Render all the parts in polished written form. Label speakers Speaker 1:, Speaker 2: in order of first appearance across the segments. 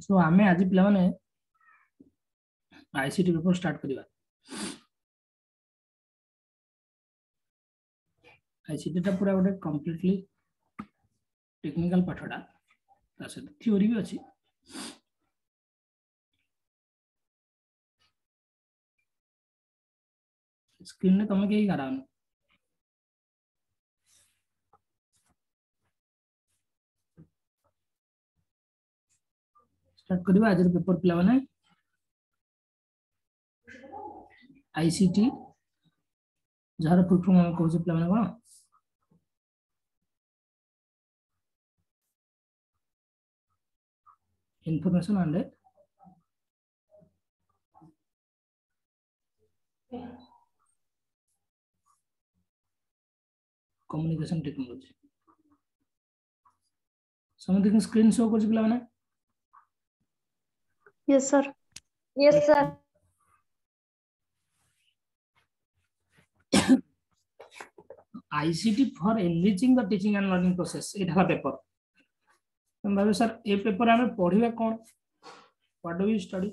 Speaker 1: सो आमे आज पिला माने आईसीटी पेपर स्टार्ट करिवा। आईसीटी टा पूरा गोटे कंप्लीटली टेक्निकल पाठटा ता से थ्योरी भी अछि। स्क्रीन ने तमे केही कराउन स्टार्ट करिवा आज पेपर पिला माने आईसीटी जार फुल फॉर्म हम कहू पिला माने कोन information and communication technology. Something screen show कर पिला माने
Speaker 2: yes sir.
Speaker 3: Yes sir.
Speaker 1: ICT for enriching the teaching and learning process एटा पेपर हम भाबे सर ए पेपर हमें पढ़िबा कोन what do we study.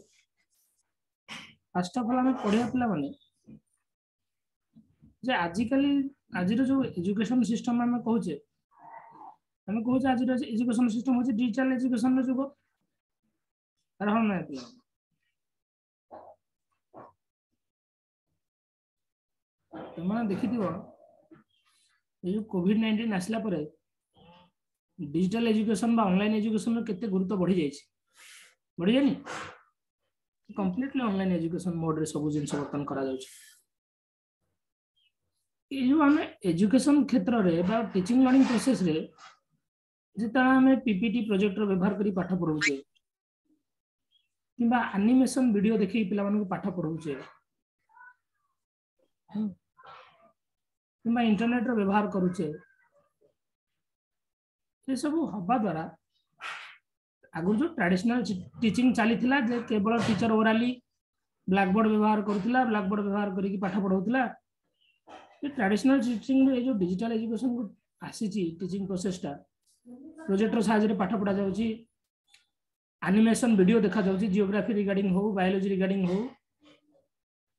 Speaker 1: First of all हमें पढ़िबा पिला माने जे आजिकली आज जो एजुकेशन सिस्टम हमें कहूचे आज एजुकेशन सिस्टम होचे डिजिटल एजुकेशन रो जुगो अर हम नै पिला तुम देखि दियो ये जो कोविड-19 आसला परे डिजिटल एजुकेशन बा ऑनलाइन एजुकेशन रो केते गुरुत्व बढ़ी जायछि बढ़ी जानी कंप्लीटली ऑनलाइन एजुकेशन मोड रे सब जिंस वर्तन करा जाउछि। ये जो हमें एजुकेशन क्षेत्र रे बा टीचिंग लर्निंग प्रोसेस रे जेता हमें पीपीटी प्रोजेक्टर व्यवहार करी पाठ पढौछे किबा एनिमेशन वीडियो देखि पिला मानको पाठ पढौछे किबा इंटरनेट रो व्यवहार करूछे ये सब हवा द्वारा आगु जो ट्रेडिशनल टीचिंग चली थिला जे केवल टीचर ओराली ब्लैक बोर्ड व्यवहार करथिला ब्लैक बोर्ड व्यवहार करी पाठ पढौथिला ये ट्रेडिशनल टीचिंग रे जो डिजिटल एजुकेशन को आसीची टीचिंग प्रोसेस टा प्रोजेक्टर साहाय्य पाठ पढ़ा जाउची एनिमेशन वीडियो देखा जाउची जियोग्राफी रिगार्डिंग हो बायोलॉजी रिगार्डिंग हो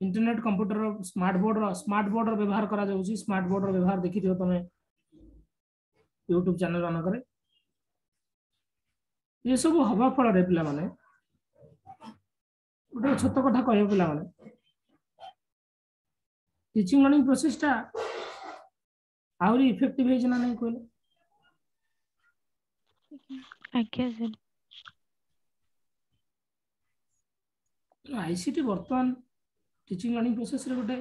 Speaker 1: इंटरनेट कंप्यूटर स्मार्ट बोर्ड रो व्यवहार करा जाउची स्मार्ट बोर्ड रो व्यवहार देखि दियो तमे यूट्यूब चैनल रन करे ये सब हवा फल रे पिला माने गोटे छोट कथा कहयो पिला माने टीचिंग लर्निंग प्रोसेस टा आउरी इफेक्टिव हे जना नै कहले
Speaker 2: आज्ञा सर।
Speaker 1: आईसीटी वर्तमान टीचिंग लर्निंग प्रोसेस रे गोटे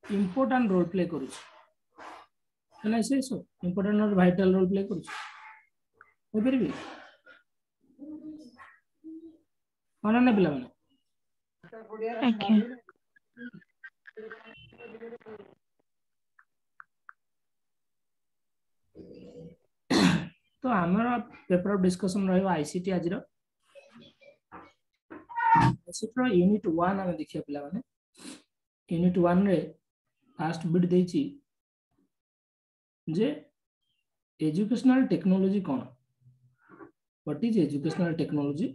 Speaker 1: इंपोर्टेंट रोल प्ले करूछ है से सो इंपोर्टेंट और वाइटल रोल प्ले करूछ हो परबी माने नै पिला माने
Speaker 2: आज्ञा
Speaker 1: तो हमारा पेपर ऑफ डिस्कशन रहयो आईसीटी आज रो आईसीटी रो यूनिट 1 हम देखिया पिला माने यूनिट 1 रे फर्स्ट बिट देछि जे एजुकेशनल टेक्नोलॉजी कोन what is educational technology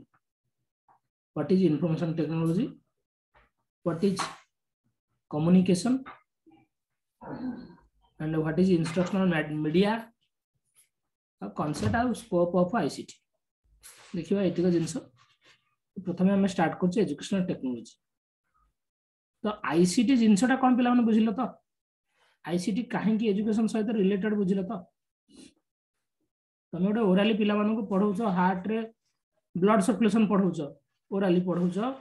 Speaker 1: what is information technology what is communication and what is instructional media concept और स्कोप ऑफ आईसीटी देखिबा एतिक जिंस प्रथमे हम स्टार्ट करछ एजुकेशनल टेक्नोलॉजी। तो आईसीटी जिंसटा कोन पिला माने बुझिलो तो आईसीटी काहे की एजुकेशन सहित रिलेटेड बुझिलो तो तमे ओडे ओराली पिला मानको पढौछो हार्ट रे ब्लड सर्कुलेशन पढौछो ओराली पढौछो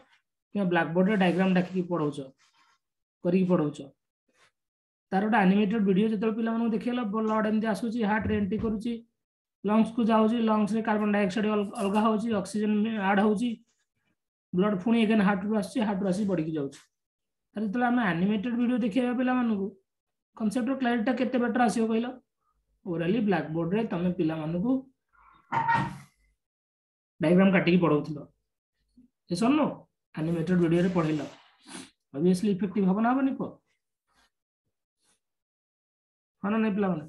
Speaker 1: कि ब्लैक बोर्ड रे डायग्राम डाकी पढौछो करी पढौछो तार ओडा एनिमेटेड वीडियो जतो पिला मानको देखियला ब्लड एमती आसुची हार्ट रे एंट्री करूची लंग्स को जाउची लंग्स रे कार्बन डाइऑक्साइड अलगा होची ऑक्सीजन ऐड होची ब्लड फुणी अगेन हार्ट रो आसी बॉडी की जाउची तार जतो हम एनिमेटेड वीडियो देखिया पिला मानको कांसेप्ट रो क्लैरिटी केते बेटर आसीयो कहलो ओरली ब्लैक बोर्ड रे तमे पिला मानको डायग्राम काटी की पढौथिलो ए सन्नो एनिमेटेड वीडियो रे पढैलो ऑब्वियसली इफेक्टिव होबो ना बनी को हाना नै पिला माने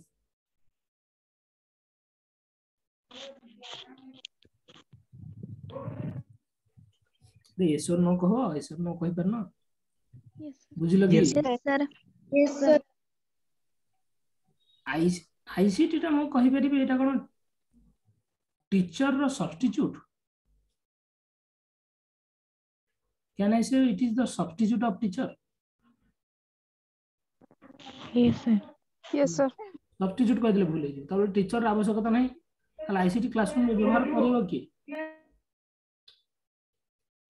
Speaker 1: yes or no कहो, yes or no कहि परना
Speaker 2: Yes, sir.
Speaker 1: बुझिलो कि
Speaker 3: Yes,
Speaker 2: Sir.
Speaker 3: Yes, sir.
Speaker 1: ICT टा मु कहि परिबे एटा कोन टीचर रो substitute can I say it is the substitute of teacher
Speaker 2: Yes, sir.
Speaker 3: Yes, sir.
Speaker 1: Substitute कहि देले भूल हे तब टीचर आवश्यकता नहीं ताले आईसीटी क्लासरूम में व्यवहार करियो कि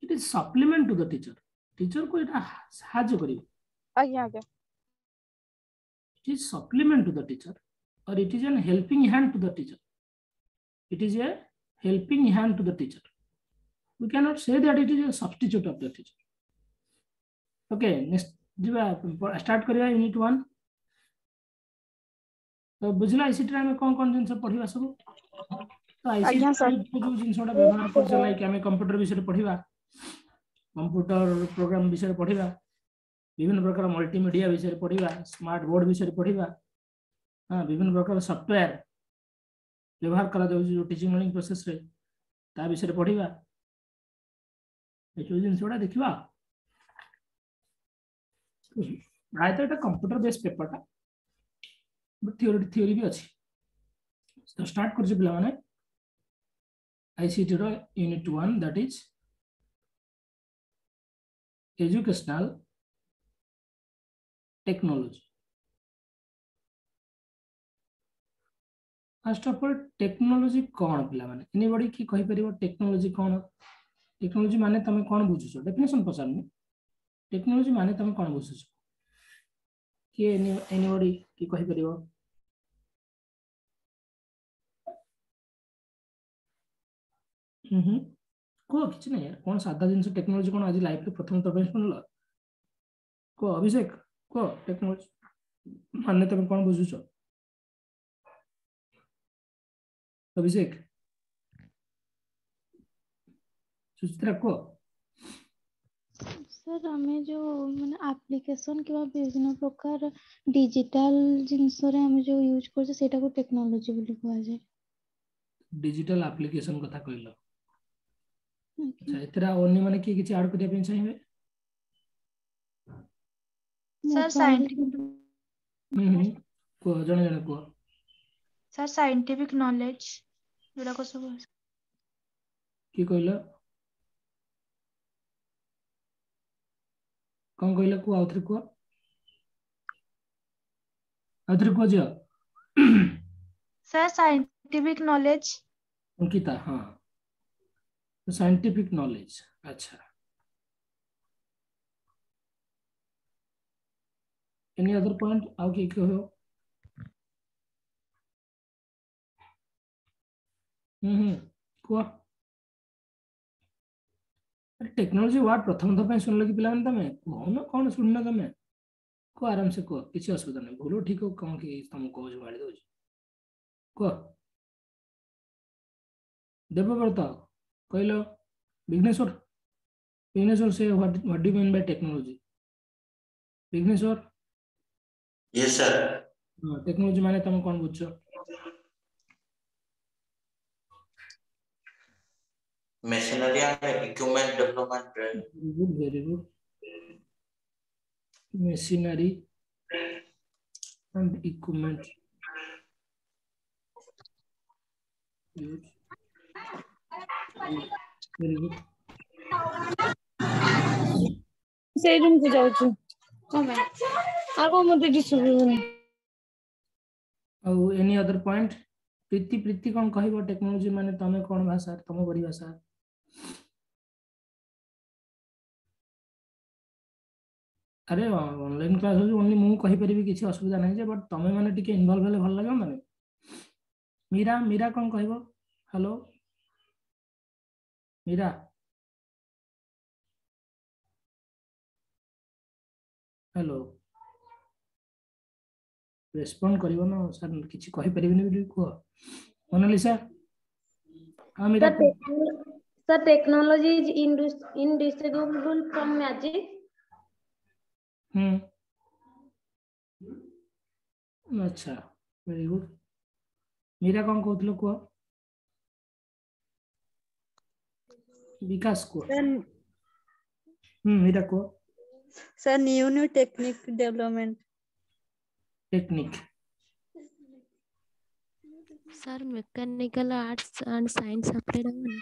Speaker 1: it is supplement to the teacher को एटा सहायता करियो
Speaker 3: आज्ञा आज्ञा
Speaker 1: it is supplement to the teacher or it is an helping hand to the teacher. It is a helping hand to the teacher. We cannot say that it is a substitute of the teacher. Okay, next start करिया unit 1 तो बुझला ICT रे कौन जिंस पढिबा सब तो
Speaker 3: आज्ञा sir.
Speaker 1: ICT जो जिंसटा व्यवहार कर चला कि हमें कंप्यूटर विषय पढिबा कंप्यूटर प्रोग्राम विषय पढिबा विभिन्न प्रकार मल्टीमीडिया विषय पढिबा स्मार्ट बोर्ड विषय पढिबा हां विभिन्न प्रकार सॉफ्टवेयर व्यवहार करा जाउ जो टीचिंग लर्निंग प्रोसेस रे ता विषय पढिबा ए जो जिंसटा देखिबा प्राय तो एटा कंप्यूटर बेस्ड पेपर टा थ्योरी भी अछि तो स्टार्ट कर पिला माने आईसीटी रो unit 1 that is educational technology first of all technology कौन पिला माने एनीबॉडी की कहि परिबो टेक्नोलॉजी कौन टेक्नोलॉजी माने तमे कौन बुझुछो डेफिनेशन पछारनी टेक्नोलॉजी माने तमे कौन बुझुछो कि एनीबॉडी की कहि परिबो को किछ नै यार कौन सादा जिंस टेक्नोलॉजी कौन आज लाइफ रे प्रथम तबे सुनलो को अभिषेक को टेक्नोलॉजी माने तमे कौन बुझुछो अभिषेक सुचित्रा को
Speaker 2: सर हमें जो माने एप्लीकेशन के विभिन्न प्रकार डिजिटल जिनस रे हम जो यूज करछे सेटा को टेक्नोलॉजी बोली कहा जाय
Speaker 1: डिजिटल एप्लीकेशन कथा कहलो
Speaker 2: Okay.
Speaker 1: अच्छा एतरा ओन्नी माने की किछ ऐड करिया पे चाहिए
Speaker 4: सर साइंटिफिक
Speaker 1: को जने जने को
Speaker 4: सर साइंटिफिक नॉलेज जोड़ा को सब
Speaker 1: की कहलो कौन कहलो को आउथरे को जो
Speaker 4: सर साइंटिफिक नॉलेज
Speaker 1: अंकिता हाँ तो साइंटिफिक नॉलेज अच्छा एनी अदर पॉइंट आउ की कहो को टेक्नोलॉजी वर्ड प्रथम दफा सुनल कि पिला तमे कौन कौन सुनना तमे को आराम से को किसी असुविधा नहीं भूलो ठीक हो कौन कि तुम को गाड़ी दो को देवव्रत कहलो विघ्नेश्वर से what do you mean by technology Vighneshwar
Speaker 5: yes sir
Speaker 1: technology माने तुम कौन बुझो
Speaker 5: machinery and equipment development
Speaker 1: very good machinery and equipment very good
Speaker 3: से रूम को जाऊ छु आगो मते डिस्ट्रीब्यूशन
Speaker 1: और एनी अदर पॉइंट प्रीति कौन कहबो टेक्नोलॉजी माने तमे कौन भाषा तम परिभाषा अरे ऑनलाइन क्लास हो ओनली मु कहि परिबी किछि असुविधा नै जे बट तमे माने टिके इन्वॉल्व हेले भल लागो माने मीरा कौन कहबो हेलो मीरा हेलो रेस्पोंड करिवो ना सर किछि कहि परिबिनी बिली को मोनालिसा हां Meera
Speaker 6: sir technology is indistinguishable from magic.
Speaker 1: अच्छा वेरी गुड मीरा कौन कहतलो को विकास को एटा को
Speaker 7: sir new technique development
Speaker 1: technique
Speaker 8: sir mechanical arts and science applied होनी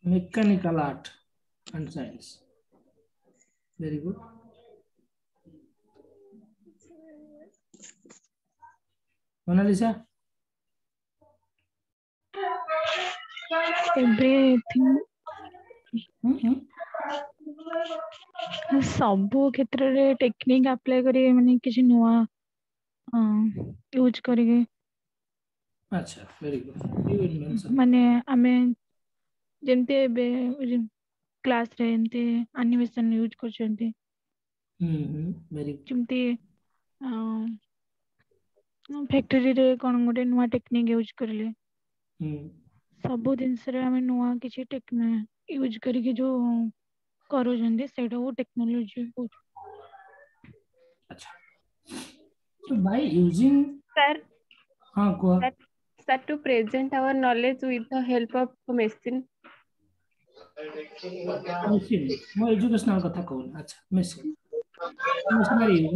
Speaker 1: mechanical art and science very good Monalisa
Speaker 9: everything सब क्षेत्र रे टेक्निक अप्लाई करी माने किछि नुवा यूज करिगे
Speaker 1: अच्छा वेरी गुड यू इन्वेंशन
Speaker 9: माने आमे जेमते क्लास रे एमते एनिमेशन यूज करछन्ते
Speaker 1: वेरी गुड
Speaker 9: जेमते फैक्ट्री रे कोन गोटे नुवा टेक्निक यूज करले सब दिन रे आमे नुवा किछि टेक्निक यूज करिके जो करो जंदे सेटा वो टेक्नोलॉजी बोल
Speaker 1: अच्छा so by using
Speaker 10: Sir,
Speaker 1: हाँ को
Speaker 10: sir, to present our knowledge with the help of machine.
Speaker 1: Machine मो एजुकेशनल कथा कहूँ अच्छा मशीन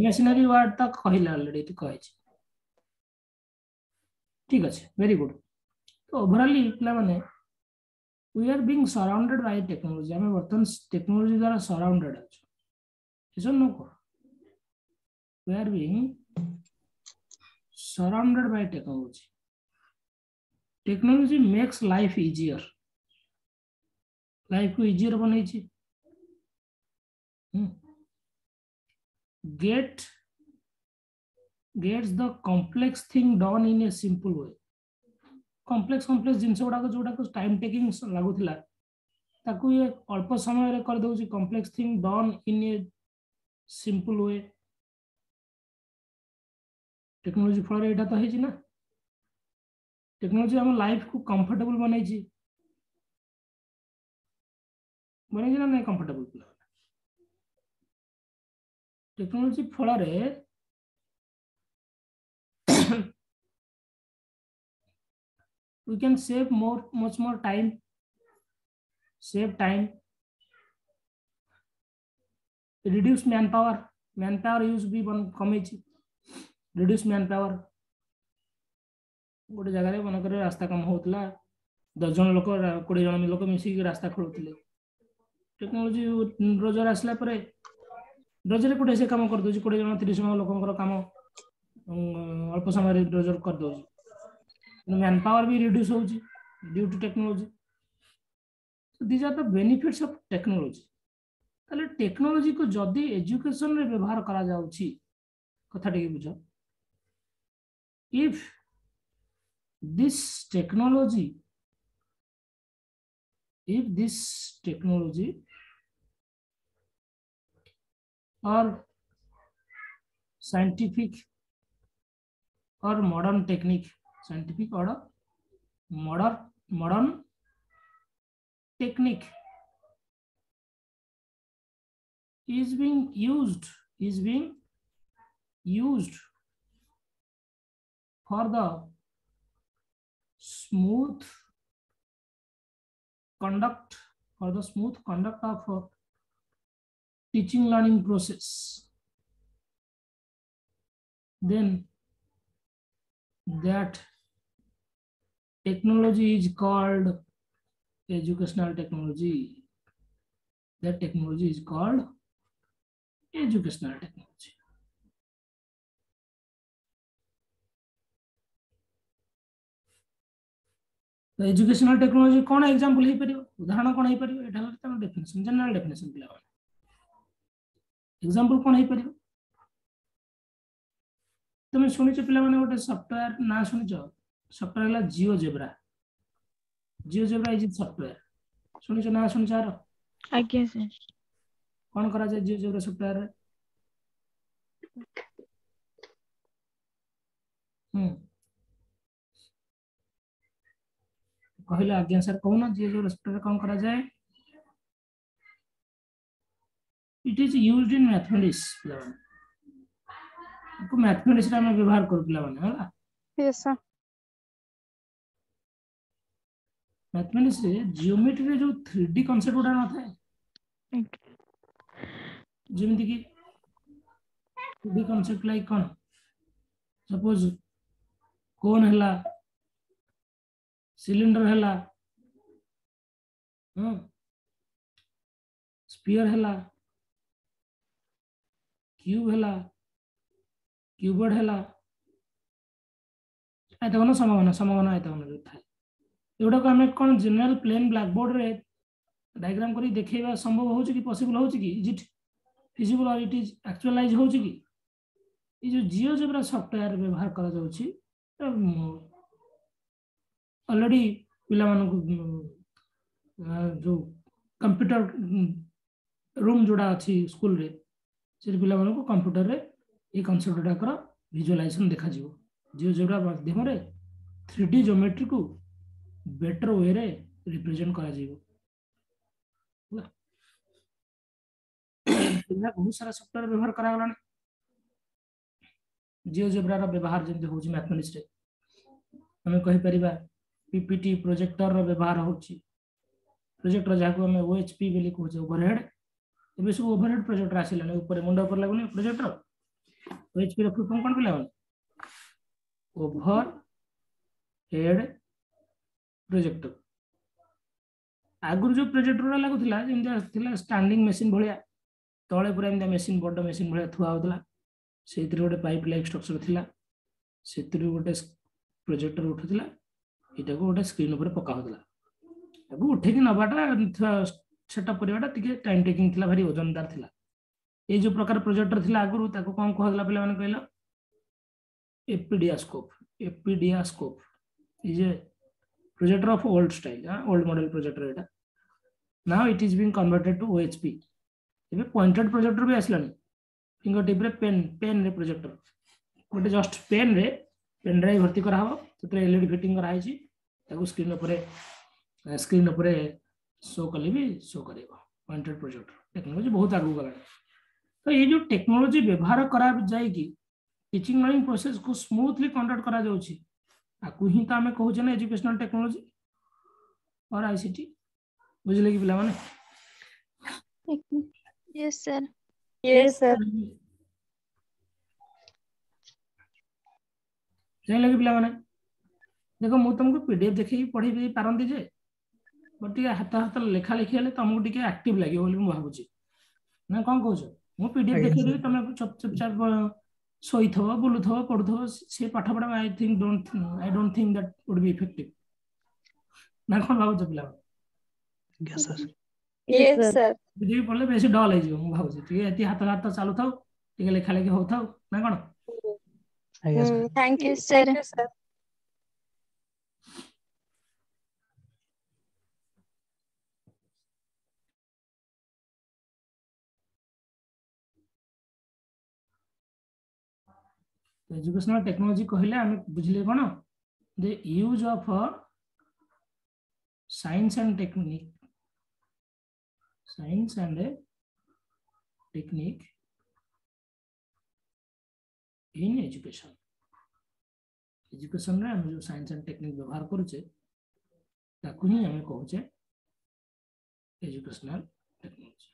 Speaker 1: मशीनरी वर्ड तक कहला ऑलरेडी तो कहै छी ठीक अछि वेरी गुड तो ओवरऑली पिला माने we are being surrounded by technology हमें वर्तमान टेक्नोलॉजी द्वारा सराउंडेड अछि किछो नो को we are being surrounded by technology. Technology makes life easier. Life को easier बनाई छी. Gets the complex thing done in a simple way. Complex जिनस गुडा जोड़ा को टाइम टेकिंग लागुथिला ताकू ये अल्प समय रे कर दउची complex thing done in a simple way. Technology फल एटा तो है ना टेक्नोलॉजी हम लाइफ को कंफर्टेबल बनाई छी ना नहीं कंफर्टेबल टेक्नोलॉजी फल रे we can save much more time reduce manpower use भी कमे छी reduce manpower गोटे जगह रे मन करे रास्ता काम होतला 10 जन लोक 20 जन लोक मिसी के रास्ता खोलुतले टेक्नोलॉजी रोजर आसला परे रोजर कोटे से काम कर दोजी 20 जन 30 जन लोकଙ୍କର काम अल्प समय रे रोजर कर दोजी मैन पावर भी रिड्यूस होजी due to technology so these are the benefits of technology ताले टेक्नोलॉजी को जदी एजुकेशन रे व्यवहार करा जाउची कथा टिके बुझो if this technology or scientific or modern technique scientific or modern technique is being used for the smooth conduct of teaching learning process, then that technology is called educational technology. That technology is called educational technology. तो educational technology कौन example हे परियो उदाहरण कौन हे परियो एटा हम definition general definition पिला example कौन हे परियो तुम सुनि छ पिला माने गोटे सॉफ्टवेयर ना सुनि छ सॉफ्टवेयर ला जियोजेब्रा इज सॉफ्टवेयर सुनि छ ना सुनि छ आरो
Speaker 9: आज्ञा सर
Speaker 1: कौन करा जाय जियोजेब्रा सॉफ्टवेयर रे कहले आज्ञा सर कहूना जियोजेब्रा सॉफ्टवेयर कौन करा जाए it is used in mathematics को मैथमेटिक्स रा में व्यवहार कर पिला माने होला
Speaker 10: यस सर
Speaker 1: मैथमेटिक्स रे जियोमेट्री रे जो 3D कांसेप्ट उडा न थाए जेमती कि 2D concept लाइक कौन सपोज कोन हला सिलिंडर हला स्फीयर हला क्यूब हला क्यूबॉइड हला आयतघन समघन आयतघन जो थाए एगुड़ा को आम कौन जनरल प्लेन ब्लैक बोर्ड रे डायग्राम करी देखा संभव हो कि पॉसिबल हो कि इज इट फिजिबल और इट इज एक्चुअलाइज हो कि ये जो जियोजेब्रा सॉफ्टवेयर व्यवहार करा जाउछि ऑलरेडी पिला मानको जो कंप्यूटर रूम जोड़ा अच्छी स्कूल रे से पिला मानको कंप्यूटर रे ये कांसेप्ट डाकर विजुअलाइजेशन देखा जिवो जियोजेब्रा माध्यम रे 3D ज्योमेट्री को बेटर वे रे रिप्रेजेंट करा जिवो बहुत सारा सॉफ्टवेयर व्यवहार करा गलानी जियोजेब्रा रो व्यवहार जेंते होची मैथमेटिक्स रे हमें कहि परिबा पीपीटी प्रोजेक्टर रो व्यवहार होची प्रोजेक्टर जाको हमें ओएचपी बोली कहू छै ओवरहेड एबे सब ओवरहेड प्रोजेक्टर आसिलानी ऊपर मुंडा ऊपर लागुनी प्रोजेक्टर ओएचपी रो फुल फॉर्म कोन पिला ओवर हेड प्रोजेक्टर आगुर जो प्रोजेक्टर लागुथिला जेंते थिला स्टैंडिंग मशीन भलिया तळे पूरा एंदा मशीन बड़ मशीन भलिया थुआ होतला सेतिर गोटे पाइप लाइक स्ट्रक्चर थिला सेतिर गोटे प्रोजेक्टर उठुथिला एटा को गोटे स्क्रीन ऊपर पका होतला अब उठे कि नबाटा सेटअप करबाटा टिके टाइम टेकिंग थिला भारी वजनदार थिला ए जो प्रकार प्रोजेक्टर थिला आगुरु ताको कोन कहला पिला माने कहला epidiascope is a projector of old style old model projector एटा now it is being converted to OHP एबे पॉइंटेड प्रोजेक्टर भी आसलानी फिंगर टिप रे पेन रे प्रोजेक्टर गोटे जस्ट पेन ड्राइव भर्ती करा हो तते एलईडी फिटिंग करा है ताको स्क्रीन ऊपर शो कले भी शो करेगा पॉइंटेड प्रोजेक्टर टेक्नोलॉजी बहुत आगु गला तो ये जो टेक्नोलॉजी व्यवहार करा जाए कि टीचिंग लर्निंग प्रोसेस को स्मूथली कंडक्ट करा जाउछि आकु ही त हमें कहू ना एजुकेशनल टेक्नोलॉजी और आईसीटी बुझले कि पिला माने
Speaker 2: यस सर
Speaker 1: जाय लगे पिला माने देखो मु तुमको पीडीएफ देखि पढ़ी भी पारंती जे बट हाथ हाथ लेखा लिखी हेले तुमको टिके एक्टिव लागियो बोली मु भाबुची ना कोन कहू मु पीडीएफ देखि देबी तुम चुपचाप सोईथो बुलुथो पढ़ुथो से पाठ पढ़ा I don't think that would be effective ना कोन भाबुछ पिला
Speaker 11: yes sir
Speaker 3: yes sir
Speaker 1: PDF पढ़ले बेसी डल हे मु भाबुची टिके एति हाथ हाथ चालू थाउ टिके लेखा लेखि हो थाउ ना कोन
Speaker 3: thank you sir
Speaker 1: educational technology कहले आम बुझले कौन the use of science and technique in education रे हम जो साइंस एंड टेक्निक व्यवहार करूचे ताकू ही हमें कहूचे एजुकेशनल टेक्नोलॉजी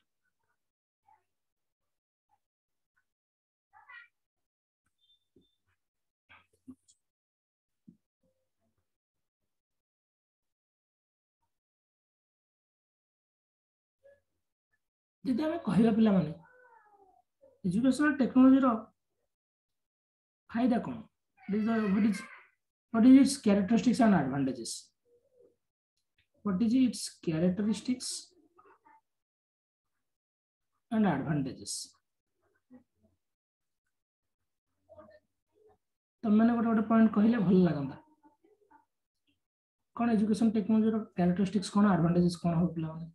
Speaker 1: जदि आम कहवा पिला माने एजुकेशनल टेक्नोलॉजी रो फायदा कौन what is its characteristics and advantages what is its characteristics and advantages तुम मैंने गोटे गोटे पॉइंट कहले भल लगंता कौन एजुकेशन टेक्नोलॉजी रो कैरेक्टरिस्टिक्स कौन एडवांटेजेस कौन हो पिला माने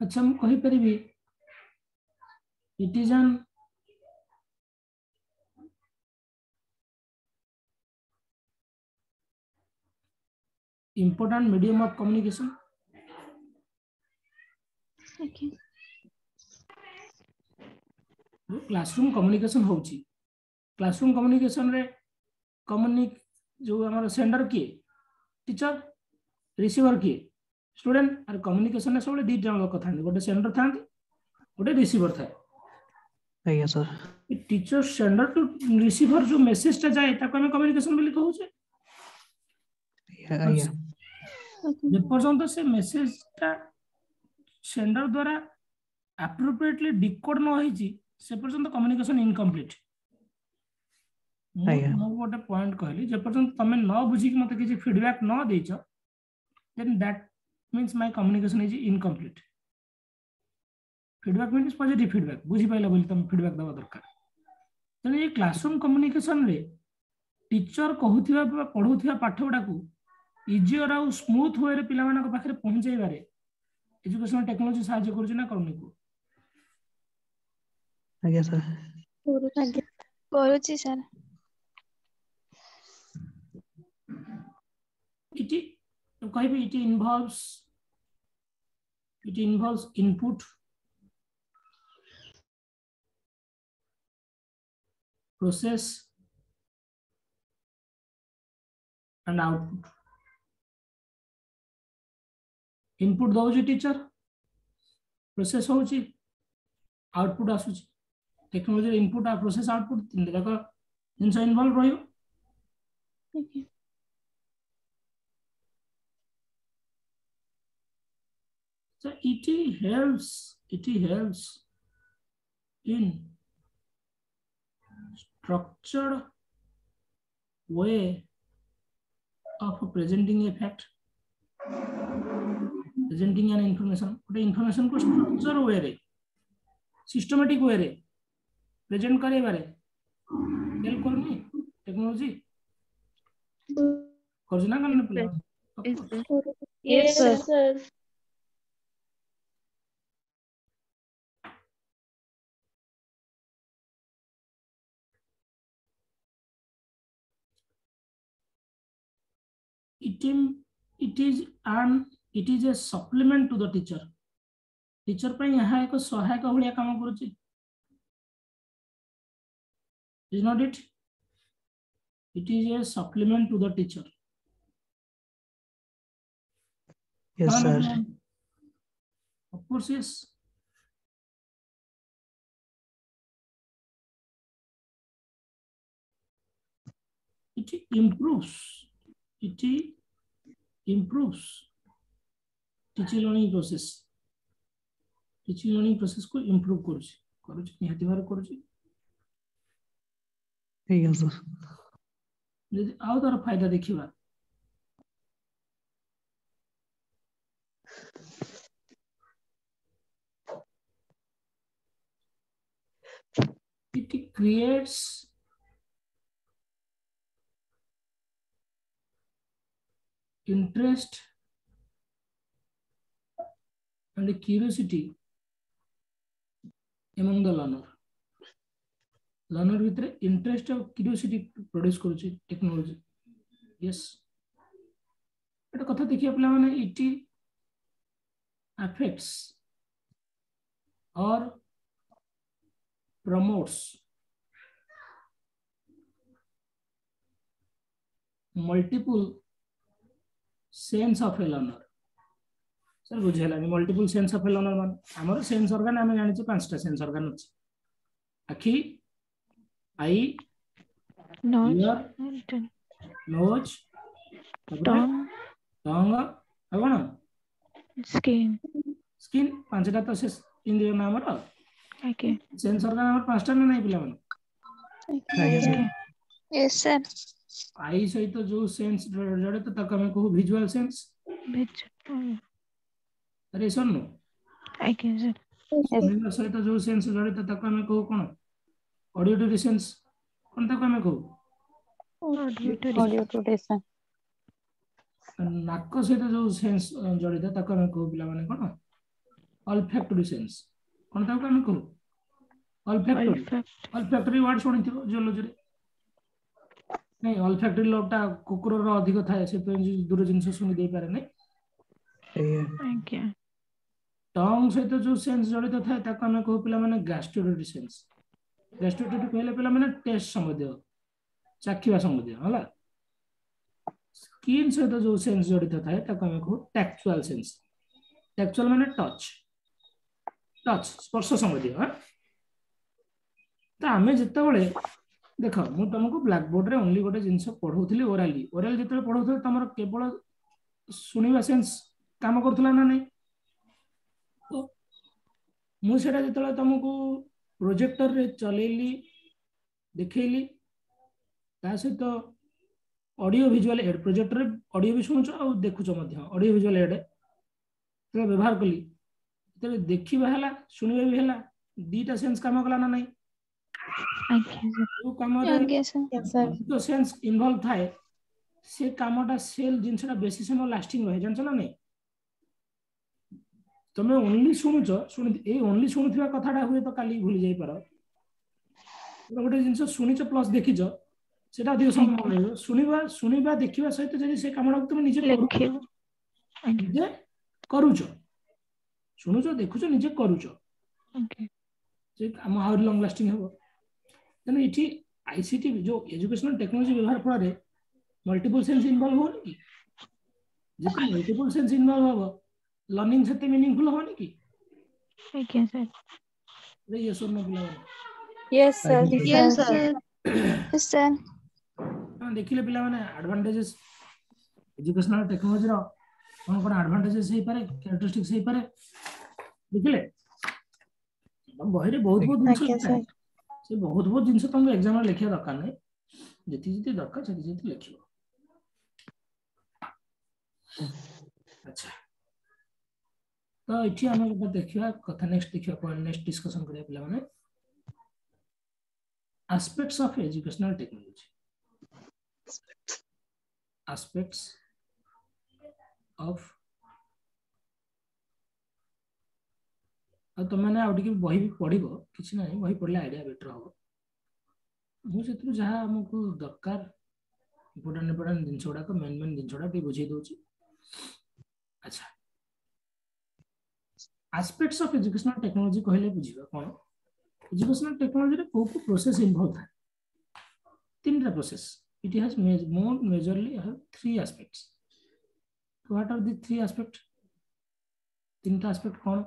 Speaker 1: अच्छा हम कहि परिबी it is an important medium of communication
Speaker 2: Okay.
Speaker 1: Classroom communication होची क्लासरूम कम्युनिकेशन रे जो हमर सेंडर किए टीचर रिसीवर किए स्टूडेंट और कम्युनिकेशन में सब दी जन लोक था गोटे सेंडर था गोटे रिसीवर था
Speaker 11: आज्ञा sir
Speaker 1: teacher sender to receiver जो मेसेज टा जाए ताको हम कम्युनिकेशन बोली कहू छे
Speaker 11: आज्ञा
Speaker 1: जे पर्यंत से मेसेज टा सेंडर द्वारा एप्रोप्रिएटली डिकोड न होई से पर्यंत कम्युनिकेशन इनकम्प्लीट मो गोटे पॉइंट कहली जे पर्यंत तमे न बुझी कि मते किछि फीडबैक न देछ then that means my communication is incomplete feedback means positive feedback बुझी पाइला बोली तमे फीडबैक दवा दरकार तने ये क्लासरूम कम्युनिकेशन रे टीचर कहूथिबा पढौथिबा पाठ गुडा को इजियर और स्मूथ वे रे पिला मानक पाखरे पहुंचाई बारे एजुकेशन टेक्नोलॉजी सहायता करछि ना करनी को
Speaker 11: आज्ञा सर
Speaker 4: करूची सर
Speaker 1: इट कहबी it involves input process and output input दउची टीचर प्रोसेस होची आउटपुट आसुची टेक्नोलॉजी इनपुट आ प्रोसेस आउटपुट तीन जाक जिनस इन्वॉल्व रहियो
Speaker 2: Okay.
Speaker 1: so it helps in structured way of presenting a fact presenting an information को structure way रे systematic way रे present करे बारे help करनी टेक्नोलॉजी करजना करने plan
Speaker 6: Yes, sir.
Speaker 1: it is a supplement to the teacher teacher पे यहाँ एक सहायक भाया काम करुच्ची is not it it is a supplement to the teacher
Speaker 11: yes sir
Speaker 1: of course yes it improves teaching learning process को improve करुच्ची निहाती भार करुच्ची
Speaker 11: yes sir
Speaker 1: यदि आउ तार फायदा देखिबा it creates interest and curiosity among the learner भितर interest और क्यूरियोसिटी प्रोड्यूस करूची टेक्नोलॉजी यस एटा कथा देखिया पिला माने इट अफेक्ट्स और promotes multiple sense of a learner sir बुझेला multiple sense of a learner मान हमर सेंस ऑर्गन हम जानि छी पांचटा सेंस ऑर्गन अछि आखि आई नोज टंग कौन स्किन पांचटा तो से इंद्रिय नाम रो
Speaker 9: ओके
Speaker 1: सेंस ऑर्गन हमर पांचटा ना नहीं पिला मन
Speaker 4: यस सर
Speaker 1: आई सहित जो सेंस जड़े तो तक हमें कहू विजुअल सेंस अरे सुन नो
Speaker 9: ओके सर
Speaker 1: सहित जो सेंस जड़े तो तक हमें कहू कोन ऑडियोटरी सेंस कोन तक हमें कहू
Speaker 7: ऑडियोटरी सेंस
Speaker 1: नाक सहित जो सेंस जड़ित तक हमें कहू पिला माने कोन ऑल्फैक्टरी सेंस कोन तक हमें कहू ऑल्फैक्टरी वर्ड सुनिथिबो जियोलॉजी रे नहीं ऑल्फैक्टरी लोटा कुकुर रो अधिक थाए से दूर जिंस सुनि दे पारे नहीं
Speaker 11: आज्ञा
Speaker 1: टंग सहित जो सेंस जड़ित थाए ताको आमे कहू पिला माने गैस्ट्रोटरी सेंस। गैस्ट्रोटरी कहले पिला माने टेस्ट संबंधी चाखिबा संबंधी होला। स्किन सहित जो सेंस जड़ित थाए ताको आमे कहू टैक्चुअल सेंस। टैक्चुअल माने टच टच स्पर्श संबंधी। हां तो आमे जत्ते बळे देख मु तुमको ब्लैक बोर्ड रे ओनली गोटे जिंस पढौथली ओराली ओराल जत्ते पढौथले तमर केवल सुनिबा सेंस काम करथला ना नहीं। तो मु सेटा जत्ते तुमको प्रोजेक्टर रे चलेली देखैली ता सहित ऑडियो विजुअल एड प्रोजेक्टर रे ऑडियो भी सुनुछ आ देखुछ मध्य ऑडियो विजुअल एड तो व्यवहार कली तो देखिबा हला सुनिबा भी हला दीटा सेंस काम कला ना नहीं। जो काम रे तो सेंस इन्वॉल्व थाए से कामटा सेल जिनसटा बेसी समय लास्टिंग रहे जानछ ना नहीं। तमे ओनली सुनुछ ए ओनली सुनुथिबा कथाटा हुए तो काली भूली जाई पारो गोटे जिनस सुनिछ प्लस देखिछ सेटा अधिक समय मन रहयो। सुनिबा सुनिबा देखिबा सहित जदि से कामटा तुम निजे लिखिबो निजे करूछ सुनुछ देखुछ निजे करूछ से काम हाउ लॉन्ग लास्टिंग हो। तेना इठी आईसीटी जो एजुकेशनल टेक्नोलॉजी व्यवहार फल मल्टीपल सेंस इन्वॉल्व हो कि जब मल्टीपल सेंस इन्वॉल्व हो लर्निंग सेते मीनिंगफुल होनी कि।
Speaker 9: ओके सर
Speaker 1: रे यस और नो पिला
Speaker 3: yes sir
Speaker 2: yes sir yes sir.
Speaker 1: हां देखिले पिला माने एडवांटेजेस एजुकेशनल टेक्नोलॉजी रो कोन कोन एडवांटेजेस हे पारे कैरेक्टरिस्टिक्स हे पारे देखिले हम बहिरे बहुत जिंस से बहुत जिनस तुमको एग्जाम में लिखिया दरकार नहीं जति जति दरकार जति जति लिखियो। अच्छा तो इठी हम देखिया कथा नेक्स्ट देखिया पॉइंट नेक्स्ट डिस्कशन करिया पिला माने aspects of educational technology aspects of तुम मैंने आउ टिके बही भी पढ़िबो किछि नाही बही पढ़ले आईडिया बेटर हो। मु सेतु जहा हमको दरकार इंपोर्टेंट जिनस गुडा को मेन जिनस गुडा टे बुझे दोची। अच्छा एस्पेक्ट्स ऑफ एजुकेशनल टेक्नोलॉजी कहले बुझिबा कोन एजुकेशनल टेक्नोलॉजी रे को प्रोसेस इन्वॉल्व है तीनटा process it has more majorly have 3 aspects. What are the 3 aspect तीनटा एस्पेक्ट कोन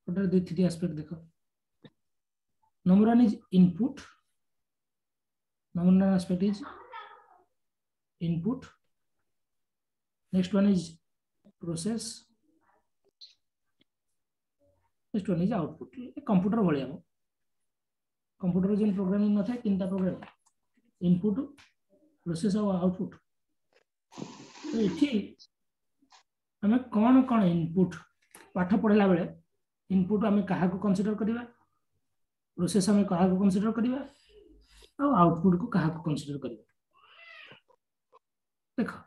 Speaker 1: what are the 3 aspect देखो। number 1 is input number 1 aspect is input next one is process next one is output। Computer भलिया computer जेन programming न था तीनटा program input process और output. तो इठी हमें कौन कौन इनपुट पाठ पढ़ला बेले इनपुट आमे कहा को कंसीडर करिवा प्रोसेस आमे कहा को कंसीडर करिवा और आउटपुट को कहा को कंसीडर करिवा। देखो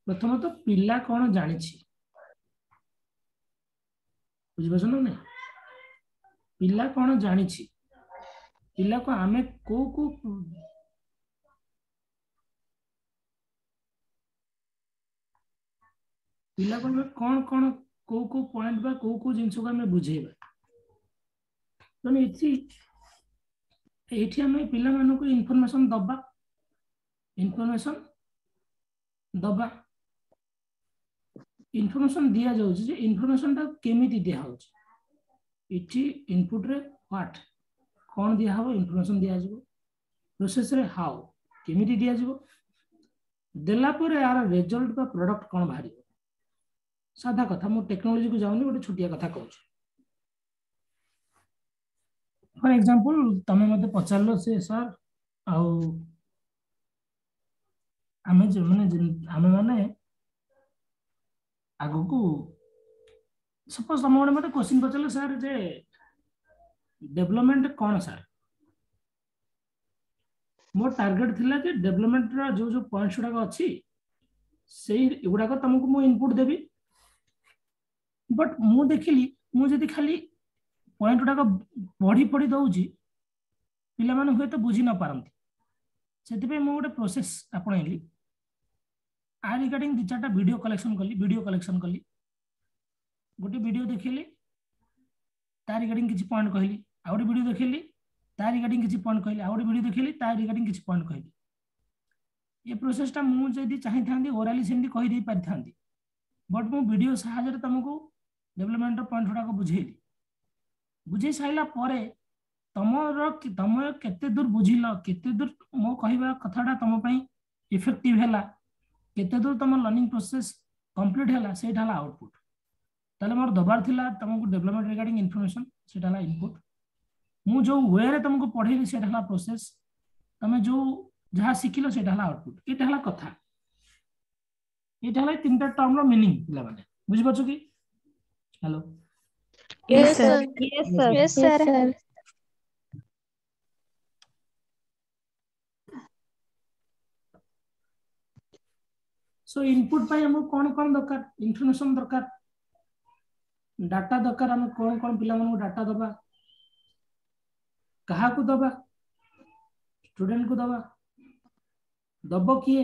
Speaker 1: प्रथम तो पिला कौन जानि छी बुझबस ना नहीं पिला कौन जानि छी पिला को आमे को पिला को कौन कौन को पॉइंट बा को जिंस को हमें बुझेबा तने एठी हमें पिला मानो को इन्फॉर्मेशन दबा इन्फॉर्मेशन दिया जाउ जे इन्फॉर्मेशन ता केमिति दिया हो इठी इनपुट रे व्हाट कौन दिया हो इन्फॉर्मेशन दिया जाबो प्रोसेस रे हाउ केमिति दिया जाबो देला पर यार रिजल्ट बा प्रोडक्ट कौन बाहरी साधा कथा मो टेक्नोलॉजी को जाऊनी गोटे छोटिया कथा कहूँ। फॉर एग्जांपल तमे मते पचारलो से सर आउ आमे माने आगो को सपोज तमे मते क्वेश्चन पचारलो सर जे डेवलपमेंट कौन सर मो टारगेट थिला जे डेवलपमेंट रा जो जो पॉइंट्स गुडा अछि सेही गुडा को तुमको मो इनपुट देबी बट मु देखिली मु जदी खाली पॉइंट गुडा को पढ़ी दउजी पिला माने हुए तो बुझी न पारंती सेति पे मो गोटे प्रोसेस आपणैली आ रिगार्डिंग 2-4टा वीडियो कलेक्शन कली गोटे वीडियो देखिली ता रिगार्डिंग किछि पॉइंट कहली आ गोटे वीडियो देखिली ता रिगार्डिंग किछि पॉइंट कहली आ गोटे वीडियो देखिली ता रिगार्डिंग किछि पॉइंट कहली ये प्रोसेस टा मु जदी चाहि थांदी ओरली सेंदी कहि दे पारि थांदी बट मु वीडियो सहायता तुमको डेवलपमेंट पॉइंट गुड़ा को बुझेली बुझे साइला परे तुम केते दूर बुझिल केते दूर मो कहबा कथाटा तुम पई इफेक्टिव हैला केते दूर तुम लर्निंग प्रोसेस कंप्लीट हैला सेटा हला आउटपुट ताले मोर दबार थिला तुमको डेवलपमेंट रिगार्डिंग इन्फॉर्मेशन सेटा हला इनपुट मु जो वे रे तुमको पढेली सेटा हला प्रोसेस तमे जो जहा सिखिलो सेटा हला आउटपुट एटा हला कथा एटा हला तीनटा टर्म रो मीनिंग पिला माने बुझि पाछो की hello
Speaker 3: Yes, sir. Yes, sir.
Speaker 2: Yes, sir.
Speaker 1: So input पाई हम कौन दरकार इन्फॉर्मेशन दरकार डाटा दरकार हम कौन पिला मन डाटा दबा कहा को दबा स्टूडेंट को दबा दबो किए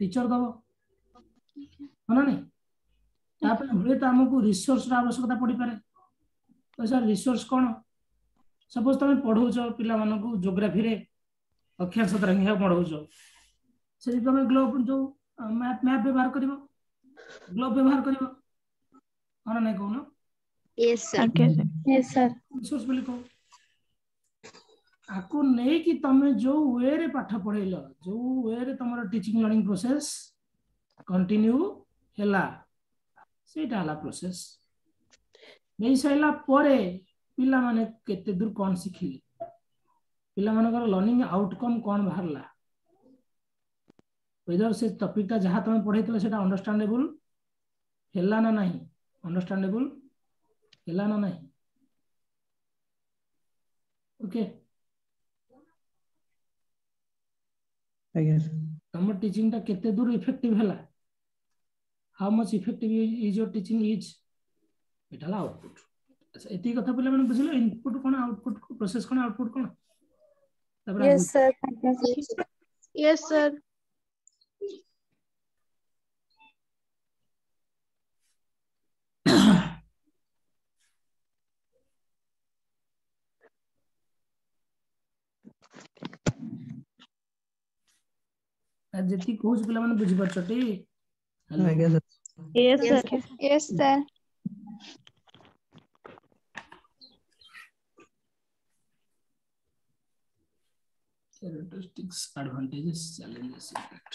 Speaker 1: टीचर दबो होना नहीं तापर हुए तो हमको रिसोर्स रा आवश्यकता पड़ी पारे तो सर रिसोर्स कौन सपोज तुम पढ़ाऊच पिला मन को ज्योग्राफी रे अक्षांश तरंगिका पढ़ाऊच से तुम ग्लोब जो मैप व्यवहार करिवो ग्लोब व्यवहार करिवो होना नहीं कहून
Speaker 8: yes sir
Speaker 2: Yes, sir.
Speaker 1: Resource बोली कहो आको नहीं कि तमे जो वे रे पाठ पढ़ेलो जो वे रे तमरो टीचिंग लर्निंग प्रोसेस कंटिन्यू हैला सेटा हला प्रोसेस नहीं सैला परे पिला माने केते दूर कोन सिखिले पिला मानकर लर्निंग आउटकम कोन बाहरला वेदर से टॉपिक ता जहां तुम पढ़ैतले सेटा अंडरस्टैंडेबल हैला ना नहीं अंडरस्टैंडेबल हैला ना नहीं ओके तुम टीचिंग ता केते दूर इफेक्टिव हैला how much effective is your teaching is it हला आउटपुट अच्छा एती कथा पिला माने बुझिलो इनपुट कोन आउटपुट को प्रोसेस कोन आउटपुट कोन
Speaker 3: Yes, sir. Yes, sir.
Speaker 1: आज जति कोच पिला माने बुझि परछटी
Speaker 3: Yes, sir.
Speaker 2: Yes, sir.
Speaker 1: characteristics advantages challenges impact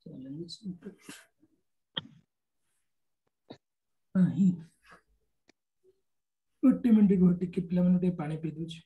Speaker 1: challenges impact नहीं गोटे मिनट गोटे के पिला माने पानी पी दूछ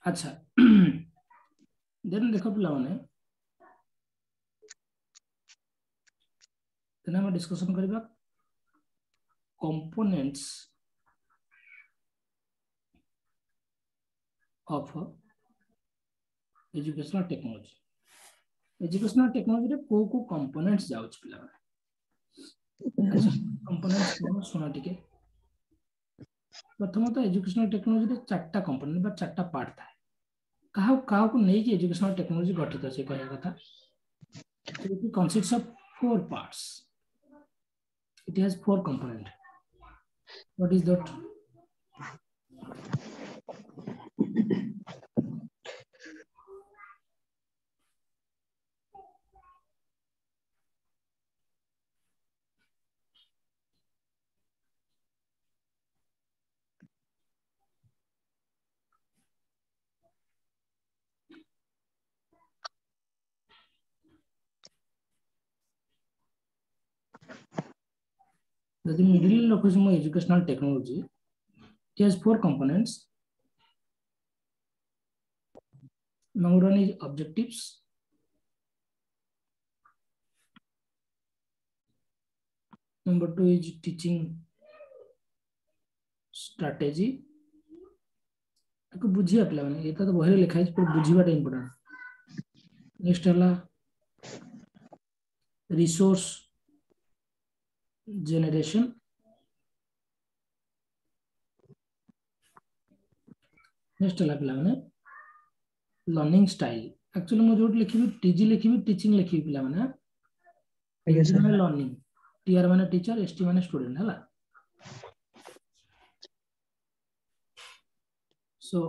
Speaker 1: अच्छा देन देखो पिला माने तेना हम डिस्कशन करबा कंपोनेंट्स ऑफ एजुकेशनल टेक्नोलॉजी रे को कंपोनेंट्स जाउछ पिला माने अच्छा कंपोनेंट्स को सुना टिके प्रथम तो एजुकेशनल टेक्नोलॉजी रे चारटा कंपोनेंट बा चारटा पार्ट था कहा को नहीं कि एजुकेशनल टेक्नोलॉजी गठित अछि कहया कथा it consists of 4 parts. It has 4 components. What is that? The middle location of educational technology, it has 4 components. Number 1 is objectives. Number 2 is teaching strategy. आपको बुझिया पिला माने ये तो बहरे लिखा है पर बुझिबाटा इंपोर्टेंट. नेक्स्ट हला रिसोर्स generation. नेक्स्ट हला पिला माने लर्निंग स्टाइल. एक्चुअली मो जोट लिखिबी टीजी लिखिबी टीचिंग लिखिबी पिला माने टीजी माने लर्निंग, टीआर माने टीचर, एसटी माने स्टूडेंट हला. So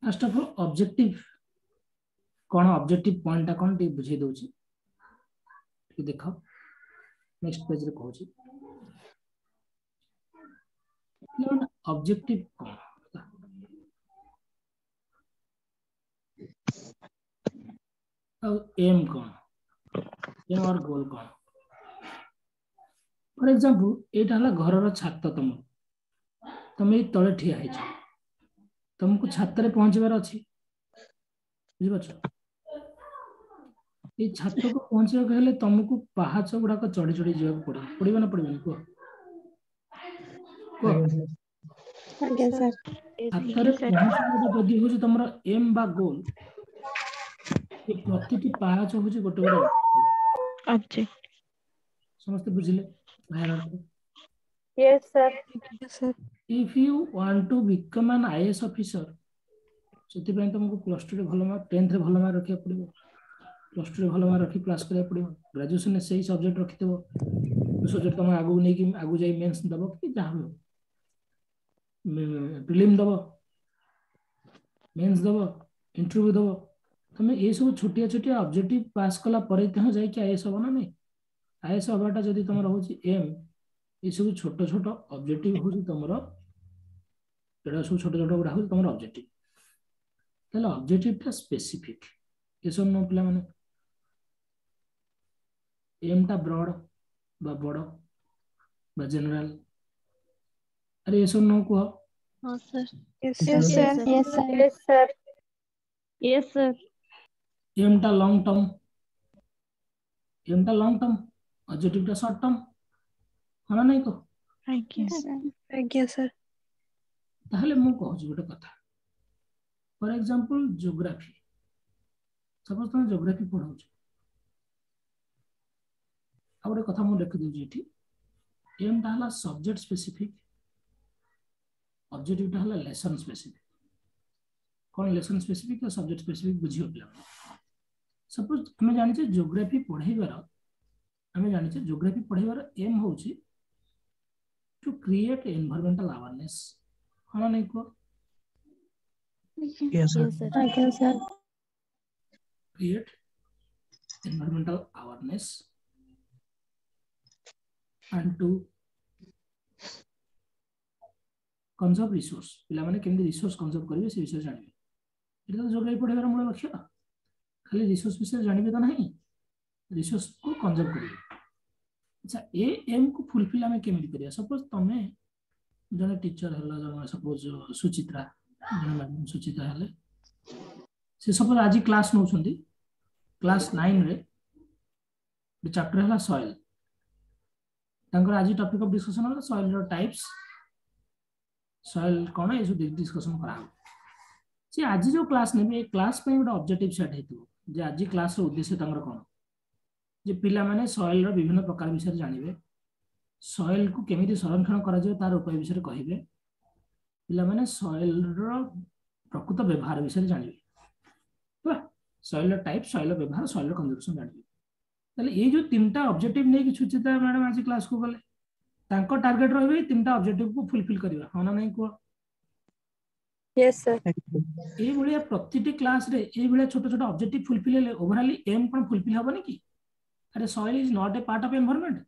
Speaker 1: first of all objective cone, objective point cone T बुझे दोची कि देखो नेक्स्ट पेज रे कहूची लेकिन ऑब्जेक्टिव कोन और एम कोन, एम और गोल कोन. फॉर एग्जांपल एटा हला घर रो छात तमे तळे ठिया है तुमको छात रे पहुंचबार अछि बुझि पाछो. ये छात को पहुंचबा कहले तुमको पहाच गुडा को चढ़ी चढ़ी जीवा पड़िबो ना पड़िबो को
Speaker 3: आज्ञा सर.
Speaker 1: छात रे पहुंचबा जदी हो तमरा एम बा गोल ये प्रतिटी पहाच हो गोटे गोटे
Speaker 9: ऑब्जेक्ट.
Speaker 1: समस्त बुझिले बाहर.
Speaker 3: Yes sir.
Speaker 8: Sir
Speaker 1: If you want to become an IAS officer, सेति पय तुमको प्लस 2 रे भलो मार्क, 10th रे भलो मार्क रखिया पड़िबो, प्लस 2 रे भलो मार्क रखि क्लास करिया पड़िबो, ग्रेजुएशन में सही सब्जेक्ट रखि देबो, सब्जेक्ट तुम आगु नै कि आगु जाई मेंस दबो कि जाहबो, प्रीलिम दबो, मेंस दबो, इंटरव्यू दबो. तुम ए सब छोटिया छोटिया ऑब्जेक्टिव पास कला परे तह जाई कि आईएएस होबो ना नै. आईएएस होबाटा जदी तुमर होची एम, ये सब छोट छोट ऑब्जेक्टिव होची तुमरो, एडा सब छोट छोट गुडा होची तुमर ऑब्जेक्टिव. तले ऑब्जेक्टिव टा स्पेसिफिक ये सब नो पिला माने एम टा ब्रॉड बा बड़ बा जनरल. अरे ये सब नो को
Speaker 8: हां sir.
Speaker 3: Yes sir. Yes sir. Yes sir. Yes sir.
Speaker 1: Aim टा लॉन्ग टर्म, एम टा लॉन्ग टर्म, ऑब्जेक्टिव टा शॉर्ट टर्म हना नहीं को.
Speaker 3: आज्ञा सर.
Speaker 1: ताहले मु कहूची गोटे कथा. फॉर एग्जांपल ज्योग्राफी, सपोज तुम ज्योग्राफी पढ़ाउछ आ गोटे कथा मु लिखि देउची एठी. एम टा हला सब्जेक्ट स्पेसिफिक, ऑब्जेक्टिव टा हला लेसन स्पेसिफिक. कोन लेसन स्पेसिफिक और सब्जेक्ट स्पेसिफिक बुझियो पिला. सपोज हमें जानि छै ज्योग्राफी पढ़ाइबार, हमें जानि छै ज्योग्राफी पढ़ाइबार एम होची to create environmental awareness. हाँ नहीं को?
Speaker 11: Yes sir.
Speaker 3: आज्ञा sir.
Speaker 1: Create environmental awareness and to conserve resource. पिला माने केमि रिसोर्स कंजर्व करिवे से विषय जानिबे. एटा तो जोग्राफी पढ़ाइबार मूल लक्ष्य. खाली रिसोर्स विषय जानिबे तो नहीं, रिसोर्स को कंजर्व करिवे. अच्छा ए एम को फुलफिल हमें केमि करिया. सपोज तमे जने टीचर हला, जने सपोज सुचित्रा, जने मैडम सुचित्रा हले, से सपोज आज क्लास नो छंदी, क्लास 9 रे चैप्टर हला सॉइल. तांकर आज टॉपिक ऑफ डिस्कशन हला सॉइल रो टाइप्स, सॉइल कोन ए जो डिस्कशन करा. से आज जो क्लास नेबे, क्लास पे गोटे ऑब्जेक्टिव सेट हेतु जे आज क्लास रो उद्देश्य तांकर कोन जे पिला माने सॉइल रो विभिन्न प्रकार विषय जानिबे, सॉइल को केमिति संरक्षण करा जाय तार उपाय विषय कहिबे, पिला माने सॉइल रो प्रकृत व्यवहार विषय जानिबे सॉइल टाइप सॉइल व्यवहार सॉइल कंजप्शन जानिबे ताले ये जो तीनटा ऑब्जेक्टिव नै कि सुचिता मैडम आज क्लास को गले तांको टारगेट रहबे तीनटा ऑब्जेक्टिव को फुलफिल करबा हां ना नै को
Speaker 3: यस सर
Speaker 1: ए भलिया प्रतिटी क्लास रे ए भलिया छोट छोट ऑब्जेक्टिव फुलफिल हेले ओवरऑल एम कोन फुलफिल हबनी कि अरे soil is not a part of environment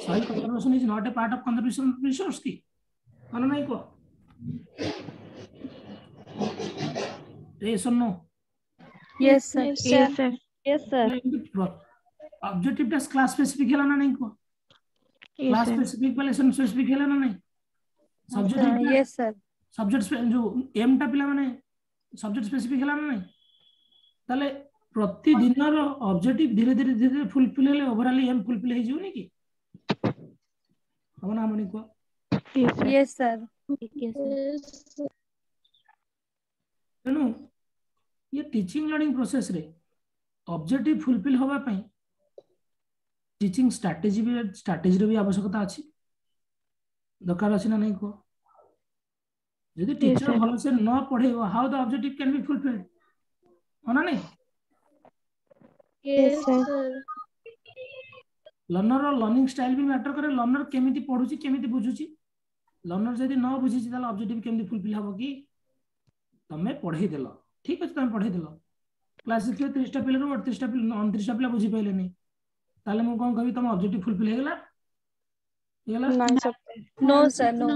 Speaker 1: soil conservation is not a part of conservation of resource की हां ना नै को yes or no
Speaker 3: yes sir
Speaker 9: Yes, sir.
Speaker 3: Yes sir
Speaker 1: objective test class specific हैला ना नहीं को
Speaker 9: Yes,
Speaker 1: क्लास
Speaker 9: sir.
Speaker 1: स्पेसिफिक वाले स्पेसिफिक हैला ना नहीं सब्जेक्ट
Speaker 3: यस सर
Speaker 1: सब्जेक्ट जो एम टा पिला माने सब्जेक्ट स्पेसिफिक हैला ना नहीं ताले प्रति दिन रो ऑब्जेक्टिव धीरे धीरे फुलफिल हेले ओवरऑल एम फुलफिल हे जिवनी की हमना हमनी को
Speaker 9: Yes, sir.
Speaker 3: यस सर
Speaker 1: तेणु ये टीचिंग लर्निंग प्रोसेस रे ऑब्जेक्टिव फुलफिल होबा पई टीचिंग स्ट्रैटेजी रे भी आवश्यकता अछि दरकार अछि ना नहीं को यदि टीचर
Speaker 9: sir.
Speaker 1: भलो से न पढ़ेबो how the objective can be fulfilled होना नहीं
Speaker 3: यस सर
Speaker 1: लर्नर रो लर्निंग स्टाइल भी मैटर करे लर्नर केमिति पढुची केमिति बुझुची लर्नर जदि न बुझिची ताले ऑब्जेक्टिव केमिति फुलफिल हबो की तमे पढ़े देलो ठीक अछि तमे पढ़े देलो क्लास 30 टा पिला रो 38 टा पिला 29 टा पिला बुझी पाइले नहीं ताले मु कोन कहबी तम ऑब्जेक्टिव फुलफिल हे गेला
Speaker 3: नहीं सर नो सर नो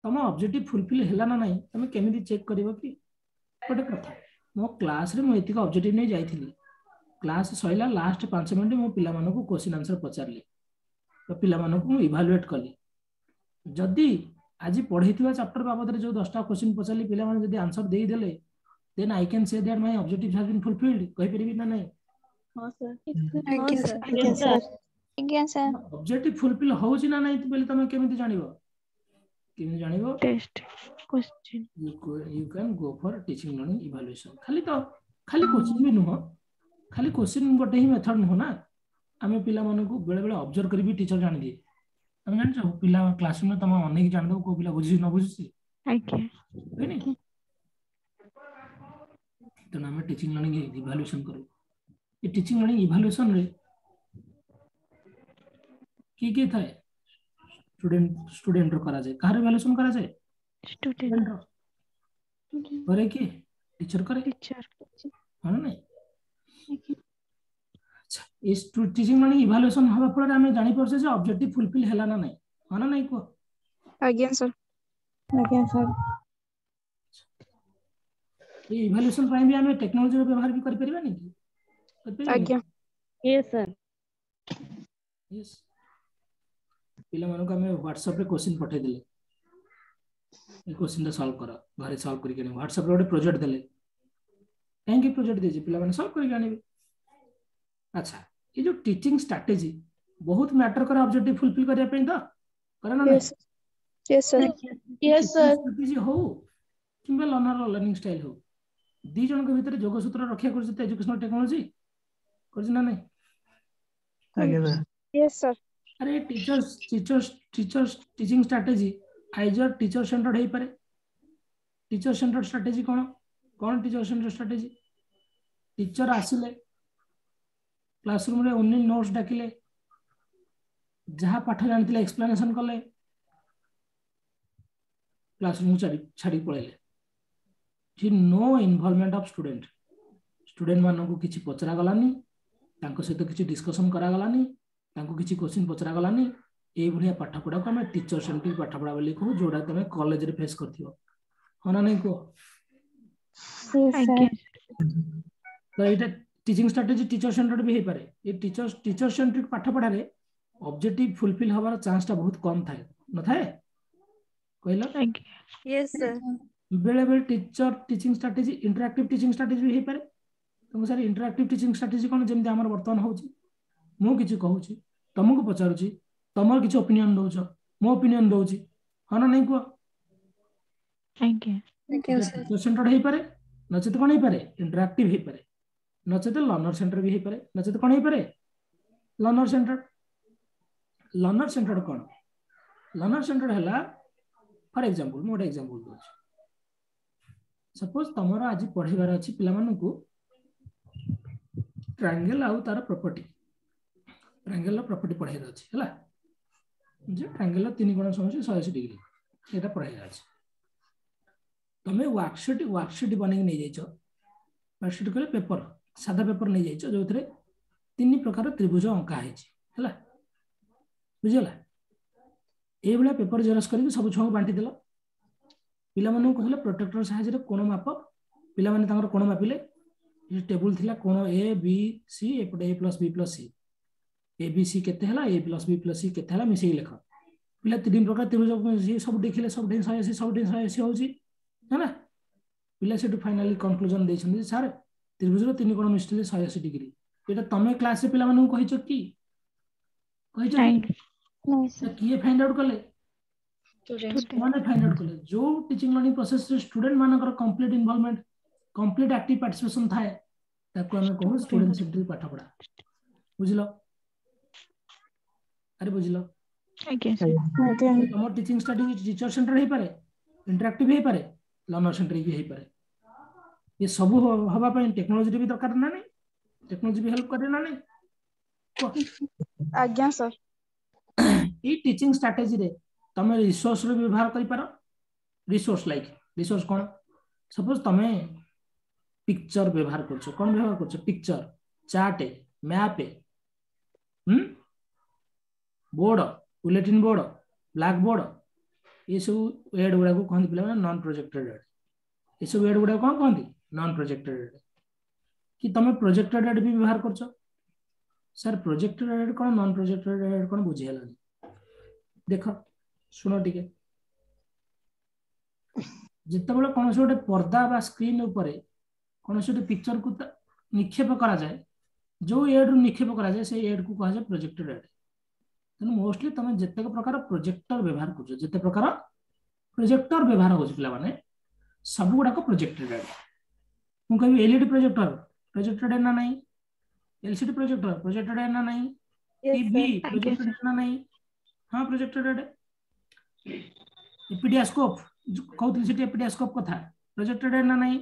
Speaker 1: तम ऑब्जेक्टिव फुलफिल हैला ना नहीं तमे केमिति चेक करिवो कि गोटे कथा मो क्लास रे मो एतिक ऑब्जेक्टिव नै जाइथिली क्लास सइला लास्ट 5 मिनिट मो पिला मानको क्वेश्चन आंसर पचारली तो पिला मानको मु इवैल्यूएट कली जदी आज पढैथिबा चैप्टर बाबद रे जो 10 टा क्वेश्चन पचारली पिला माने जदी आंसर देई देले then I can say that my objective has been fulfilled कहि परिबी ना नहीं
Speaker 3: हां sir
Speaker 6: yes sir
Speaker 1: objective fulfil होउची ना नहीं बोले तमे केमिति जानिबो
Speaker 9: Test question.
Speaker 1: you can go for teaching learning evaluation खाली कोचिंग भी नुह खाली क्वेश्चन गोटे ही मेथड नुह ना आमे पिला मानको बेले बेले ऑब्जर्व करी भी टीचर जान दिए हम जान छ पिला क्लासरूम में तमा अनेक जान दो को पिला बुझी न बुझी
Speaker 9: Okay.
Speaker 1: नहीं तो नाम टीचिंग लर्निंग इवैल्यूएशन करू ये टीचिंग लर्निंग इवैल्यूएशन रे की थाए स्टूडेंट रो करा जाए कार इवैल्यूएशन करा जाए
Speaker 9: Student.
Speaker 1: करे की टीचर करे
Speaker 9: Teacher.
Speaker 1: हां नहीं अच्छा इस टीचिंग लर्निंग इवैल्यूएशन हवा पर हमें जानि परसे जे ऑब्जेक्टिव फुलफिल हैला ना नहीं हां ना नहीं को
Speaker 3: आज्ञा सर
Speaker 1: ये इवैल्यूएशन ପାଇଁ भी हमें टेक्नोलॉजी रो व्यवहार भी कर परिबा नहीं
Speaker 3: आज्ञा यस सर
Speaker 1: यस पिला मानको हमें व्हाट्सएप रे क्वेश्चन पठे देले ए क्वेश्चन सॉल्व करो घरे सॉल्व करी के व्हाट्सएप रे ଗୋଟେ प्रोजेक्ट देले काहे प्रोजेक्ट देजी पिला माने सॉल्व करी जानिबे अच्छा ये जो टीचिंग स्ट्रैटेजी बहुत मैटर करे ऑब्जेक्टिव फुलफिल करिया पे तो करे ना
Speaker 3: यस सर
Speaker 1: स्ट्रैटेजी हो किंबा लर्नर लर्निंग स्टाइल हो दी जन के भीतर जोगसूत्र रक्षा करते एजुकेशनल टेक्नोलॉजी करछ ना नहीं
Speaker 11: आगे सर
Speaker 3: यस सर
Speaker 1: अरे टीचर्स टीचिंग स्ट्रैटेजी आइजर टीचर सेंटर्ड हे पारे टीचर सेंटर्ड स्ट्रैटेजी कौन टीचर सेंटर्ड स्ट्रैटेजी टीचर आसिले क्लासरूम रे ओनली नोट्स डाकिले जहां पाठ जानथिले एक्सप्लेनेशन कले क्लासरूम छाड़ी पळेले ठी नो इन्वॉल्वमेंट ऑफ स्टूडेंट मानको किछि पचरा गलानी तांको सहित किछि डिस्कशन करा गलानी तांको किछि क्वेश्चन पचरा गलानी ए भलिया पाठ पढा को हमें टीचर सेंट्रिक पाठ पढा बोली कहू जोडा तमे कॉलेज रे फेस करथियो होना नहीं को तो एटा टीचिंग स्ट्रैटेजी टीचर सेंटर्ड भी हे पारे ये टीचर सेंट्रिक पाठ पढा रे ऑब्जेक्टिव फुलफिल हबार चांस टा बहुत कम थाए न थाए कहला
Speaker 3: यस सर
Speaker 1: बेले बेले teaching strategy interactive teaching strategy भी हे पारे तुम सर इंटरैक्टिव टीचिंग स्ट्रैटेजी कोन जेमते हमर वर्तमान होउची मु किछि कहूची तुमको पचारुची तमर किछि ओपिनियन दोछ मो ओपिनियन दोची हना नहीं को
Speaker 9: थैंक यू
Speaker 1: टीचर सेंटर्ड हे पारे नचेत कोन हे पारे इंटरैक्टिव हे पारे नचेत लर्नर सेंटर भी हे पारे नचेत कोन हे पारे लर्नर सेंटर्ड कोन लर्नर सेंटर्ड हला फॉर एग्जांपल मोटे एग्जांपल दो सपोज तमरो आज पढ़ाइबार अछि पिला मानकू ट्रायंगल आउ तार प्रॉपर्टी ट्रायंगल प्रॉपर्टी पढ़ाइर अछि हला जे ट्रायंगल तीन कोण समस्या 180 डिग्री एटा पढ़ाइर अछि तमे वर्कशीट बनै नै जाइछो वर्कशीट करे पेपर सादा पेपर नै जाइछो जोथरे तीन प्रकार त्रिभुज अंका हैछि हला बुझला ए बला पेपर जेरस करके सब छौ बांटी देलो पिला मानू कहले प्रोटेक्टर साहाय्य रे कोण माप पिला माने तांगर कोण मापिले ये टेबल थिला कोण ए बी सी एपटे a + b + c A B C केते हला a + b + c केते हला मिसेई लेख पिला तीन प्रकार त्रिभुज ये सब देखिले सब 180 होउची हैना पिला सेटु फाइनली कंक्लूजन दैछन सर त्रिभुज रो तीन कोण मिस्टेले 180 डिग्री एटा तमे क्लास रे पिला मानू कहिचो की कहिचो
Speaker 2: नहीं सर
Speaker 1: किए फाइंड आउट करले माने फाइंड आउट करले जो टीचिंग लर्निंग प्रोसेस रे स्टूडेंट मानकर complete involvement complete active participation थाए ताको हम कहू स्टूडेंट सेंट्रिक पाठ पढ़ा बुझलो अरे बुझलो तुम टीचिंग स्ट्रेटजी टीचर सेंटर हे पारे इंटरैक्टिव हे पारे लर्नर सेंट्रिक हे पारे ये सब हवा पे टेक्नोलॉजी भी दरकार ना नहीं टेक्नोलॉजी भी हेल्प करे ना नहीं
Speaker 6: आज्ञा सर
Speaker 1: ई टीचिंग स्ट्रेटजी रे तमे रिसोर्स रे व्यवहार करि पारो रिसोर्स लाइक रिसोर्स कोन सपोज तमे पिक्चर व्यवहार करछो कोन व्यवहार करछो picture chart map board bulletin board black board ये सब एड गुडा को कहंदी पिला नॉन प्रोजेक्टेड एड ये सब एड गुडा कोन कहंदी नॉन प्रोजेक्टेड एड कि तमे प्रोजेक्टेड एड भी व्यवहार करछो सर प्रोजेक्टेड एड कोन नॉन प्रोजेक्टेड एड कोन बुझी हलानी देखो सुनो टिके जितेबाला कौन से गोटे पर्दा बा स्क्रीन ऊपर कौन से गोटे पिक्चर को निक्षेप करा जाए जो एड निक्षेप करा जाए से एड को कहा जाए प्रोजेक्टेड एड तेणु मोस्टली तुम जिते प्रकार प्रोजेक्टर व्यवहार कर जिते प्रकार प्रोजेक्टर व्यवहार हो पिला माने सब गुड़ाक प्रोजेक्टेड एड मु कहबी एलईडी प्रोजेक्टर प्रोजेक्टेड एड ना नहीं एलसीडी प्रोजेक्टर प्रोजेक्टेड एड ना नहीं टीवी प्रोजेक्टेड एड ना नहीं हाँ प्रोजेक्टेड एड एपीडियास्कोप कहउतली सिटी एपीडियास्कोप कथा प्रोजेक्टेड एड ना नहीं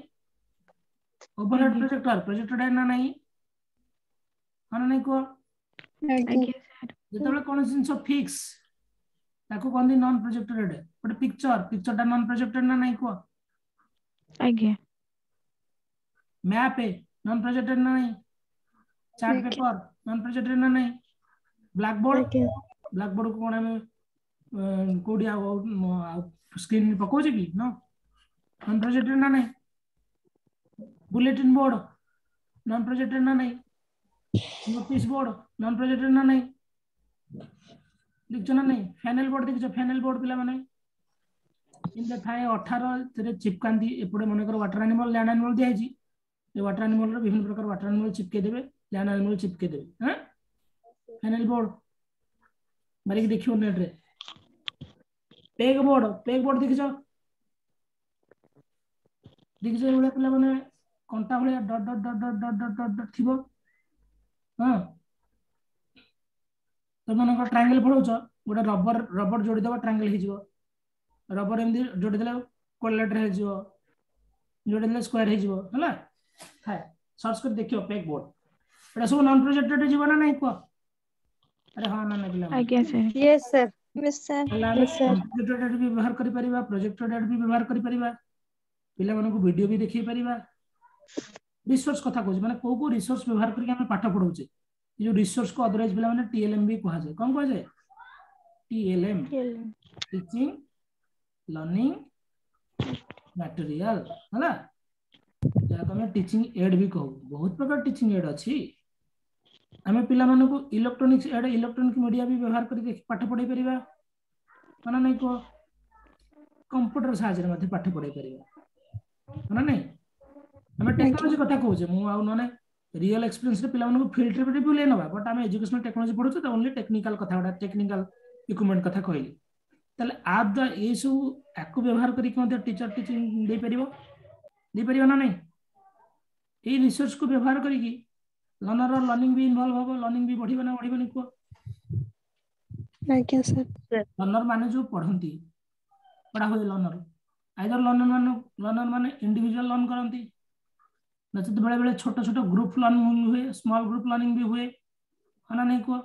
Speaker 1: ओवरहेड प्रोजेक्टर प्रोजेक्टेड एड ना नहीं हां नहीं को जेतबे कोन जिंस फिक्स ताको कोन non projected aid but picture ता नॉन प्रोजेक्टेड ना नहीं को
Speaker 9: आगे
Speaker 1: मैप है नॉन प्रोजेक्टेड ना नहीं चार्ट पेपर नॉन प्रोजेक्टेड ना नहीं ब्लैक बोर्ड को कोन में कोडी स्क्रीन में पकोजे की नो नॉन प्रोजेक्टेड ना नहीं बुलेटिन बोर्ड नॉन प्रोजेक्टेड ना नहीं नोटिस बोर्ड नॉन प्रोजेक्टेड ना नहीं लिखছো ना नहीं फैनल बोर्ड देखिছো फैनल बोर्ड पिला माने इन थाए 18 तेरे चिपकांदी एपडे मने कर वाटर एनिमल लैंड एनिमल दिया छी ये वाटर एनिमल रो विभिन्न प्रकार वाटर एनिमल चिपके देबे लैंड एनिमल चिपके देबे हैं फैनल बोर्ड मारे देखियो नेट रे पेग बोर्ड देखिছো एबले पिला माने कंटा भले dot dot dot dot dot dot dot थिबो हां तो मन को ट्रायंगल पढौछ गोटे रबर जोड़ी देबा ट्रायंगल हे जिवो रबर एमदी जोड़ी देला कोलेटर हे जिवो जोड़ी देला स्क्वायर हे जिवो हला हाय सर्च कर देखियो पेग बोर्ड एटा सब नॉन प्रोजेक्टेड जीवन ना नहीं को अरे हां ना पिला
Speaker 9: आज्ञा sir
Speaker 6: yes sir yes sir
Speaker 1: projected भी व्यवहार करि परिबा प्रोजेक्टेड भी व्यवहार करि परिबा पिला मन को वीडियो भी देखि परिबा रिसोर्स कथा कहू माने को रिसोर्स व्यवहार करके हम पाठ पढौचे जो रिसोर्स को अदरवाइज पिला माने टीएलएम भी कहा जाए कौन कहा जाए टीएलएम टीचिंग लर्निंग मटेरियल हला या कमे टीचिंग एड भी कहू बहुत प्रकार टीचिंग एड अछि हमें पिला माने को इलेक्ट्रॉनिक्स एड इलेक्ट्रॉनिक मीडिया भी व्यवहार करके पाठ पढै परिबा माने नहीं को कंप्यूटर साहाय्य मध्ये पाठ पढै परिबा माने नहीं हमें टेक्नोलॉजी कथा कहू जे मु आ नने रियल एक्सपीरियंस रे पिला को फील्ड ट्रिप भी ले नबा बट हमें एजुकेशनल टेक्नोलॉजी पढु तो ओनली टेक्निकल कथा बडा टेक्निकल इक्विपमेंट कथा कहली तले आप द ए सब आको व्यवहार करी कोन टीचर टीचिंग दे परिबो ना नहीं ए रिसर्च को व्यवहार करी की लर्नर लर्निंग भी इन्वॉल्व हो लर्निंग भी बढ़िबो ना बढ़िबो नहीं को
Speaker 6: आज्ञा सर
Speaker 1: लर्नर माने जो पढंती पढ़ा हुए लर्नर आइदर लर्नर माने इंडिविजुअल लर्न करती नचेत बेले बेले छोट छोट ग्रुप लर्निंग हुए स्मॉल ग्रुप लर्निंग भी हुए है ना नहीं कह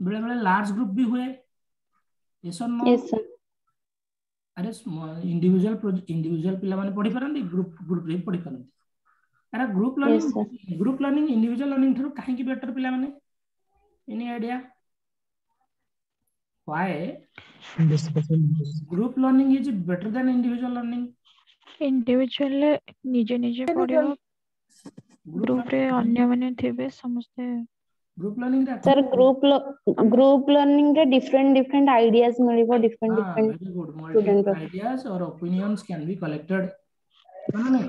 Speaker 1: बेले बेले लार्ज ग्रुप भी हुए यस और नो अरे इंडिविजुअल पिला माने पढ़ी पारंती ग्रुप रे पढ़ी पारंती अरे ग्रुप लर्निंग इंडिविजुअल लर्निंग थरो काहे की बेटर पिला माने any idea why group learning is better than individual learning
Speaker 9: individual निजे निजे पढ़ियो ग्रुप रे अन्य माने थेबे समझते
Speaker 1: group learning
Speaker 7: sir group learning रे डिफरेंट आइडियाज मिलिबो different
Speaker 1: very good multiple ideas और ओपिनियंस कैन बी कलेक्टेड माने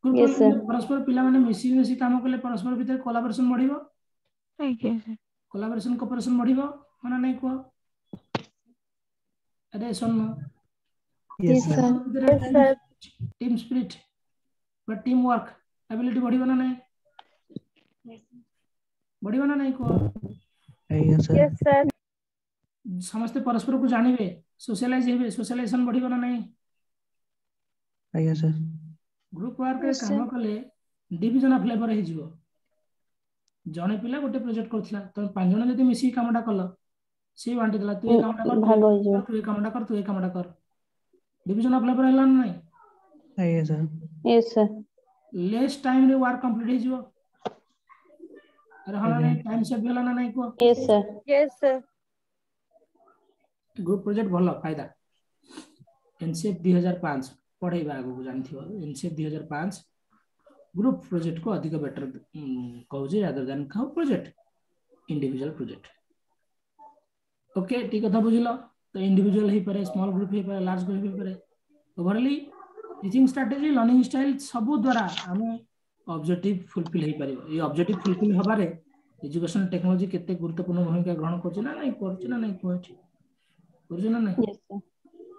Speaker 7: यस सर
Speaker 1: परस्पर पिला माने मिसी काम कले परस्पर भीतर कोलैबोरेशन बढ़िबो
Speaker 9: सर
Speaker 1: कोलैबोरेशन कोऑपरेशन बढ़िबो माने नहीं को अरे सुन
Speaker 7: yes sir
Speaker 1: team spirit but team work ability बढ़िबो ना नहीं बढ़िबो ना नहीं को
Speaker 10: यस सर
Speaker 1: समस्त परस्पर को जानिबे सोशलाइज हेबे सोशलाइजेशन बढ़िबो ना नहीं
Speaker 11: आज्ञा सर
Speaker 1: ग्रुप वर्क रे काम कले डिवीजन ऑफ लेबर हे जिवो जने पिला गोटे प्रोजेक्ट करथला त पांच जण जदी मिसी कामडा कल से बांटी देला तू ए कामडा कर तू ए कामडा कर तू ए कामडा कर डिवीजन ऑफ लेबर हला नहीं
Speaker 11: आज्ञा sir
Speaker 7: yes sir
Speaker 1: less time रे वर्क कंप्लीट हे जिवो अरे हला नहीं टाइम सेव भेला ना नहीं को
Speaker 10: यस सर
Speaker 1: ग्रुप प्रोजेक्ट भलो फायदा एनसीएफ 2005 पढ़ेबा आगु जानथियो एनसीएफ 2005 ग्रुप प्रोजेक्ट को अधिक बेटर कहूजे अदर देन काउ प्रोजेक्ट इंडिविजुअल प्रोजेक्ट ओके ठीक कथा बुझिलो तो इंडिविजुअल ही पारे स्मॉल ग्रुप ही पारे लार्ज ग्रुप ही पारे ओवरऑली टीचिंग स्ट्रेटजी लर्निंग स्टाइल सब द्वारा हमें ऑब्जेक्टिव फुलफिल हे पारिबो ये ऑब्जेक्टिव फुलफिल हबारे एजुकेशन टेक्नोलॉजी केते गुरुत्वपूर्ण भूमिका ग्रहण करछ ना नहीं करछ ना नहीं कोठी करछ ना नहीं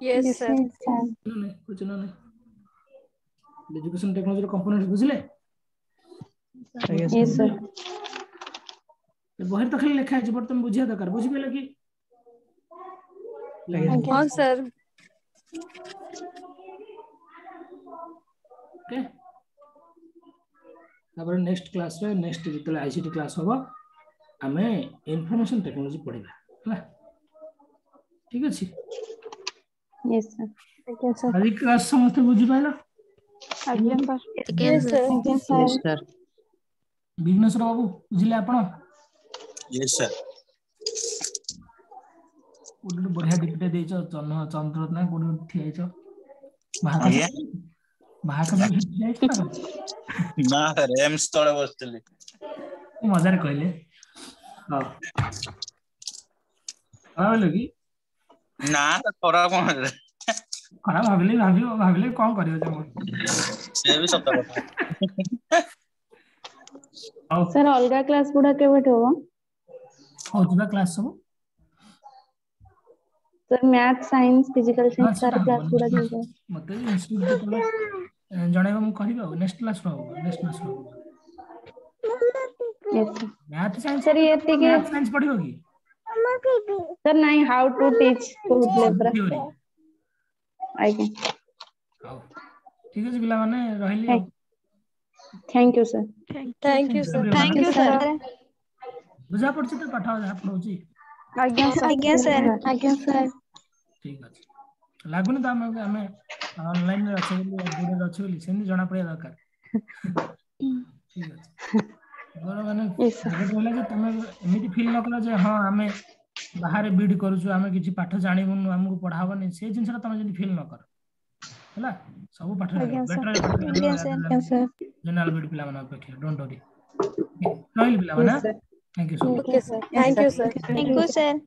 Speaker 10: यस सर
Speaker 1: नहीं करछ ना नहीं एजुकेशन टेक्नोलॉजी रो कंपोनेंट बुझले
Speaker 7: यस सर
Speaker 1: बहर तो खाली लिखा है बट तुम बुझिया दरकार बुझि गेल कि
Speaker 10: हां सर
Speaker 1: ओके तापर नेक्स्ट क्लास रे नेक्स्ट जितले आईसीटी क्लास होबो हमें इंफॉर्मेशन टेक्नोलॉजी पढ़िबा हला ठीक अछि
Speaker 7: यस सर
Speaker 1: आज क्लास समस्त बुझि पाइलो
Speaker 9: आज्ञा सर
Speaker 7: यस सर
Speaker 1: बिजनेस बाबू बुझिले आपण
Speaker 5: यस सर
Speaker 1: कोड बढ़िया डिप्टे देइछो चंद्र ना कोड ठियाइछो महाकाश ठियाइछो
Speaker 5: ना रेम्स तळे बसतली
Speaker 1: मजार कहले हां आलो की
Speaker 5: ना तो थोड़ा कोन
Speaker 1: खरा भाबिले कोन करियो जे
Speaker 5: से भी सत कथा
Speaker 7: सर अलगा क्लास गुडा केबे होबो
Speaker 1: होतबा क्लास सब
Speaker 7: sir math science physical science सारा क्लास गुडा देबो
Speaker 1: मते इंस्टीट्यूट तले जणेबा मु कहबो नेक्स्ट क्लास रो
Speaker 7: यस
Speaker 1: मैथ साइंस
Speaker 7: सर ये के
Speaker 1: मैथ साइंस पढ़ियो की
Speaker 7: सर नहीं हाउ टू टीच लेब्रा आगे
Speaker 1: ठीक है पिला माने रहिली
Speaker 7: thank you sir
Speaker 10: thank you sir
Speaker 1: बुझा पड़छ तो पाठ जा पढौची
Speaker 6: आज्ञा सर
Speaker 1: ठीक अछि लागुन त हमें ऑनलाइन रे अछि बोली दूर अछि बोली सेनी जणा पड़े दरकार ठीक अछि और माने बोला जे तमे एमिति फील न कला जे हां हमें बाहर बीड करूछु हमें किछि पाठ जानिबुन हमकु पढावनी से जिंसरा तमे जदी फील न कर हला सब पाठ बेटर सर जनरल बीड पिला माने अपेक्षा डोंट वरी रहिल पिला माने thank you so much
Speaker 10: okay sir thank you sir